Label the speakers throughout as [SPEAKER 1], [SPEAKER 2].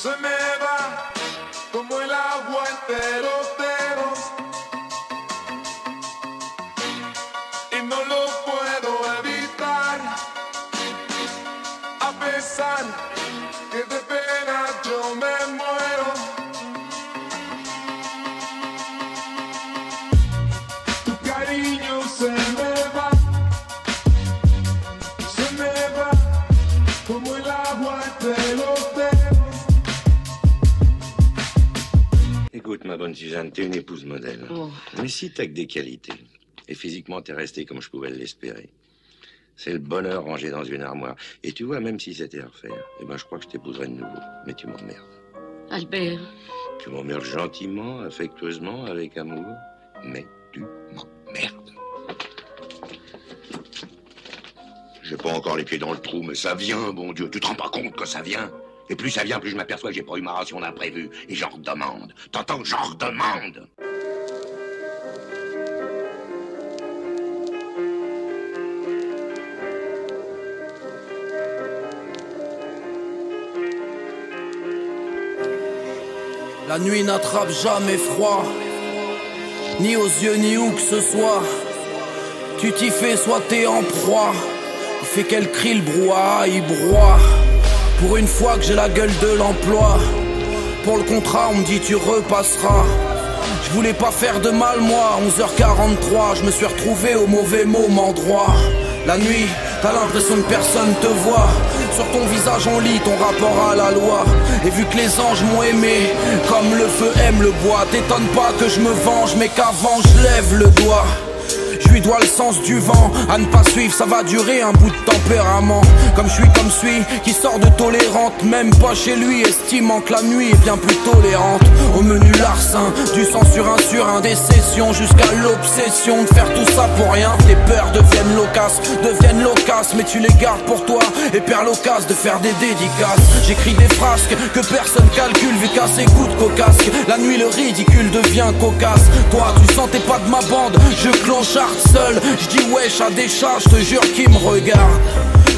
[SPEAKER 1] se me va como el agua entre los dedos y no lo puedo evitar, a pesar que de pena yo me muero. Tu cariño se me va como el agua entre los dedos.
[SPEAKER 2] Écoute, ma bonne Suzanne, t'es une épouse modèle.
[SPEAKER 3] Oh.
[SPEAKER 2] Mais si t'as que des qualités, et physiquement t'es restée comme je pouvais l'espérer, c'est le bonheur rangé dans une armoire. Et tu vois, même si c'était à refaire, eh ben je crois que je t'épouserais de nouveau. Mais tu m'emmerdes.
[SPEAKER 3] Albert.
[SPEAKER 2] Tu m'emmerdes gentiment, affectueusement, avec amour, mais tu m'emmerdes. J'ai pas encore les pieds dans le trou, mais ça vient, bon Dieu. Tu te rends pas compte que ça vient? Et plus ça vient, plus je m'aperçois que j'ai pas eu ma ration d'imprévu. Et j'en redemande. T'entends? J'en redemande.
[SPEAKER 4] La nuit n'attrape jamais froid, ni aux yeux ni où que ce soit. Tu t'y fais, soit t'es en proie. Il fait qu'elle crie, le brouhaha, il broie. Pour une fois que j'ai la gueule de l'emploi, pour le contrat on me dit tu repasseras. Je voulais pas faire de mal moi, 11h43, je me suis retrouvé au mauvais moment droit. La nuit, t'as l'impression que personne te voit. Sur ton visage on lit ton rapport à la loi. Et vu que les anges m'ont aimé, comme le feu aime le bois, t'étonne pas que je me venge, mais qu'avant je lève le doigt. Je lui dois le sens du vent, à ne pas suivre, ça va durer un bout de tempérament. Comme je suis comme celui qui sort de tolérante, même pas chez lui, estimant que la nuit est bien plus tolérante. Au menu larcin, du sang sur un des sessions, jusqu'à l'obsession de faire tout ça pour rien. Tes peurs deviennent loquaces, mais tu les gardes pour toi et perds l'occasion de faire des dédicaces. J'écris des frasques que personne calcule, vu qu'à ses coups de cocasque, la nuit le ridicule devient cocasse. Toi tu sentais pas de ma bande, je clochard seul, je dis wesh à des chats, je te jure qui me regarde.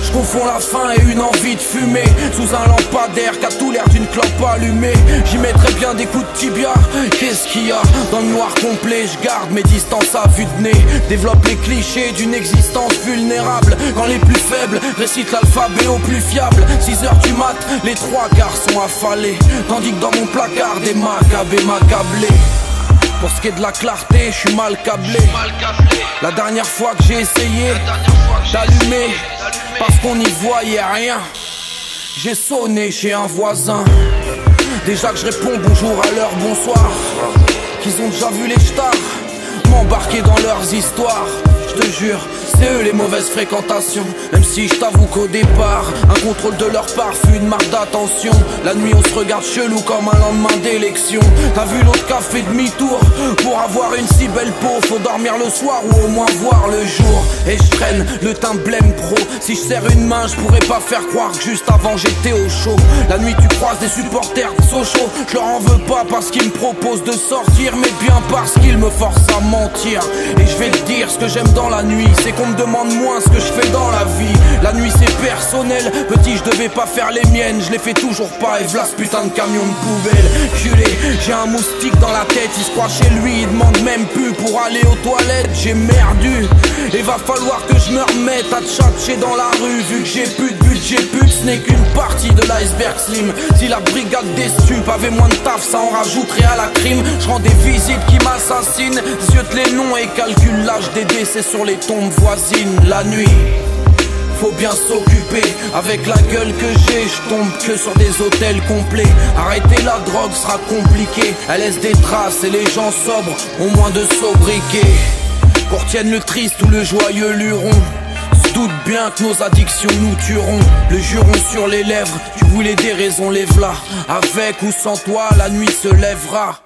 [SPEAKER 4] Je confonds la faim et une envie de fumer sous un lampadaire qui a tout l'air d'une clope allumée. J'y mettrais bien des coups de tibia. Qu'est-ce qu'il y a dans le noir complet? Je garde mes distances à vue de nez, développe les clichés d'une existence vulnérable. Quand les plus faibles récitent l'alphabet au plus fiable, 6h du mat, les trois quarts sont affalés, tandis que dans mon placard des macabées m'accablaient. Pour ce qui est de la clarté, je suis mal câblé. La dernière fois que j'ai essayé d'allumer, parce qu'on n'y voyait rien, j'ai sonné chez un voisin. Déjà que je réponds bonjour à l'heure, bonsoir, qu'ils ont déjà vu les stars m'embarquer dans leurs histoires. Je te jure, c'est eux les mauvaises fréquentations. Même si je t'avoue qu'au départ, un contrôle de leur part fut une marque d'attention. La nuit on se regarde chelou comme un lendemain d'élection. T'as vu l'autre qui a fait demi-tour? Pour avoir une si belle peau, faut dormir le soir ou au moins voir le jour. Et je traîne le teint blême pro. Si je serre une main, je pourrais pas faire croire que juste avant j'étais au chaud. La nuit tu croises des supporters de Sochaux, je leur en veux pas parce qu'ils me proposent de sortir, mais bien parce qu'ils me forcent à mentir. Et je vais te dire ce que j'aime dans la nuit, c'est qu'on me demande moins ce que je fais dans la vie. La nuit c'est personnel, petit je devais pas faire les miennes, je les fais toujours pas et v'là ce putain de camion de poubelle. Culé, j'ai un moustique dans la tête, il se croit chez lui, il demande même plus pour aller aux toilettes. J'ai merdu, et va falloir que je me remette à tchatcher dans la rue. Vu que j'ai plus de budget, pute, ce n'est qu'une partie de l'iceberg slim. Si la brigade des stupes avait moins de taf, ça en rajouterait à la crime. Je rends des visites qui m'assassinent, ziote les noms et calcule l'âge des décès sur les tombes voisines. La nuit, faut bien s'occuper, avec la gueule que j'ai, je tombe que sur des hôtels complets. Arrêter la drogue sera compliqué, elle laisse des traces et les gens sobres ont moins de sobriquet. Qu'on retienne le triste ou le joyeux luron, se doute bien que nos addictions nous tueront. Le juron sur les lèvres, tu voulais des raisons, les v'là. Avec ou sans toi, la nuit se lèvera.